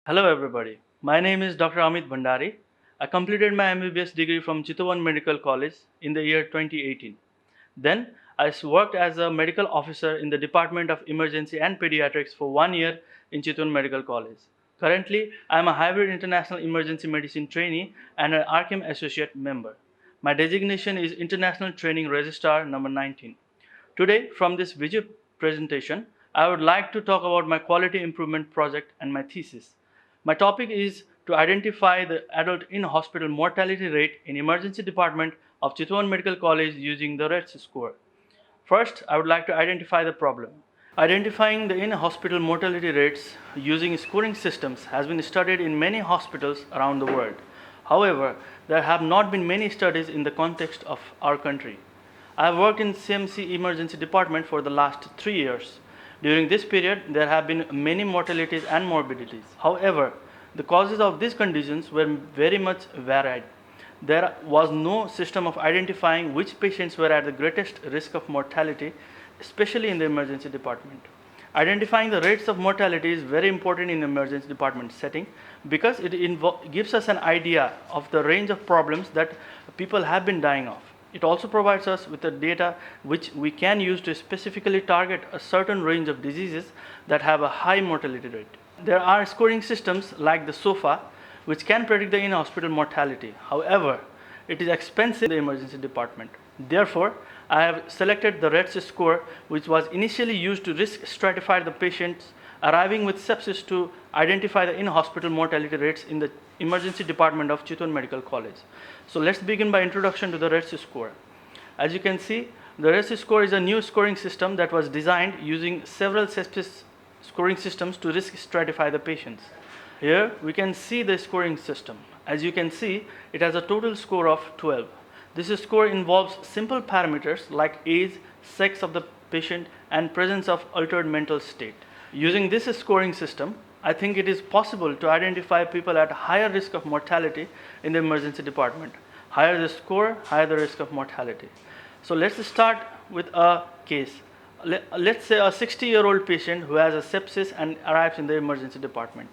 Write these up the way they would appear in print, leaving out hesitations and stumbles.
Hello everybody. My name is Dr. Amit Bhandari. I completed my MBBS degree from Chitwan Medical College in the year 2018. Then I worked as a medical officer in the Department of Emergency and Pediatrics for 1 year in Chitwan Medical College. Currently, I am a hybrid international emergency medicine trainee and an RCM associate member. My designation is International Training Registrar number 19. Today, from this video presentation, I would like to talk about my quality improvement project and my thesis. My topic is to identify the adult in-hospital mortality rate in emergency department of Chitwan Medical College using the RETS score. First, I would like to identify the problem. Identifying the in-hospital mortality rates using scoring systems has been studied in many hospitals around the world. However, there have not been many studies in the context of our country. I have worked in CMC emergency department for the last 3 years. During this period, there have been many mortalities and morbidities. However, the causes of these conditions were very much varied. There was no system of identifying which patients were at the greatest risk of mortality, especially in the emergency department. Identifying the rates of mortality is very important in emergency department setting because it gives us an idea of the range of problems that people have been dying of. It also provides us with the data which we can use to specifically target a certain range of diseases that have a high mortality rate. There are scoring systems like the SOFA which can predict the in-hospital mortality. However, it is expensive in the emergency department. Therefore, I have selected the RETS score which was initially used to risk stratify the patients arriving with sepsis to identify the in-hospital mortality rates in the emergency department of Chitwan Medical College. So let's begin by introduction to the RETS score. As you can see, the RETS score is a new scoring system that was designed using several sepsis scoring systems to risk stratify the patients. Here we can see the scoring system. As you can see, it has a total score of 12. This score involves simple parameters like age, sex of the patient, and presence of altered mental state. Using this scoring system, I think it is possible to identify people at higher risk of mortality in the emergency department. Higher the score, higher the risk of mortality. So let's start with a case. Let's say a 60-year-old patient who has a sepsis and arrives in the emergency department.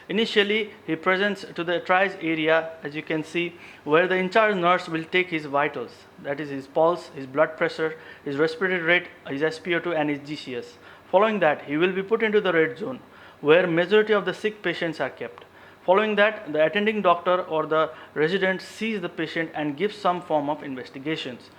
Initially, he presents to the triage area, as you can see, where the in-charge nurse will take his vitals, that is his pulse, his blood pressure, his respiratory rate, his SpO2 and his GCS. Following that, he will be put into the red zone, where majority of the sick patients are kept. Following that, the attending doctor or the resident sees the patient and gives some form of investigations.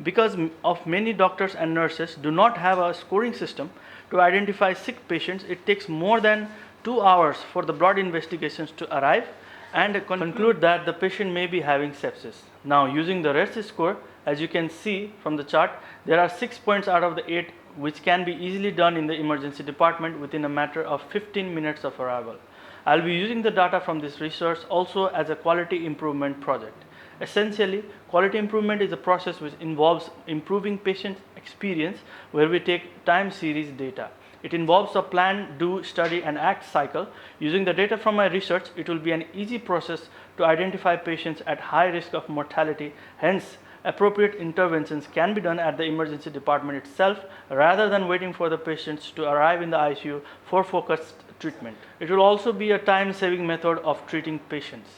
Because of many doctors and nurses do not have a scoring system to identify sick patients, it takes more than 2 hours for the blood investigations to arrive and conclude that the patient may be having sepsis. Now, using the RETS score, as you can see from the chart, there are 6 points out of the 8 which can be easily done in the emergency department within a matter of 15 minutes of arrival. I will be using the data from this research also as a quality improvement project. Essentially, quality improvement is a process which involves improving patient experience where we take time series data. It involves a plan, do, study and act cycle. Using the data from my research, it will be an easy process to identify patients at high risk of mortality. Hence, appropriate interventions can be done at the emergency department itself rather than waiting for the patients to arrive in the ICU for focused treatment. It will also be a time-saving method of treating patients.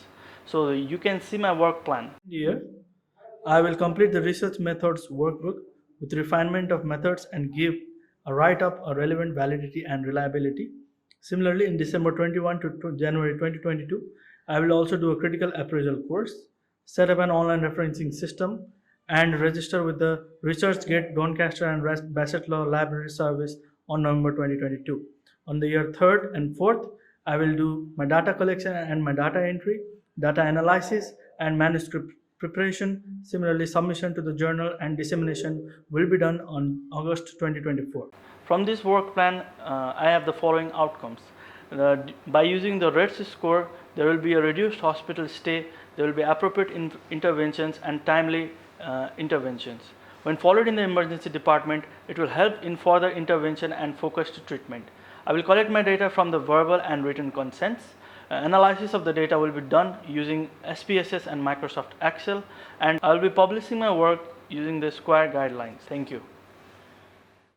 So you can see my work plan. Here, I will complete the research methods workbook with refinement of methods and give a write-up of relevant validity and reliability. Similarly, in December 21 to January 2022, I will also do a critical appraisal course, set up an online referencing system, and register with the ResearchGate, Doncaster and Bassett Law Library Service on November 2022. On the year 3rd and 4th, I will do my data collection and my data entry, data analysis, and manuscript preparation. Similarly, submission to the journal and dissemination will be done on August 2024. From this work plan, I have the following outcomes. By using the RETS score, there will be a reduced hospital stay, there will be appropriate interventions and timely interventions. When followed in the emergency department, it will help in further intervention and focused treatment. I will collect my data from the verbal and written consents. Analysis of the data will be done using SPSS and Microsoft Excel, and I will be publishing my work using the SQUARE guidelines. Thank you.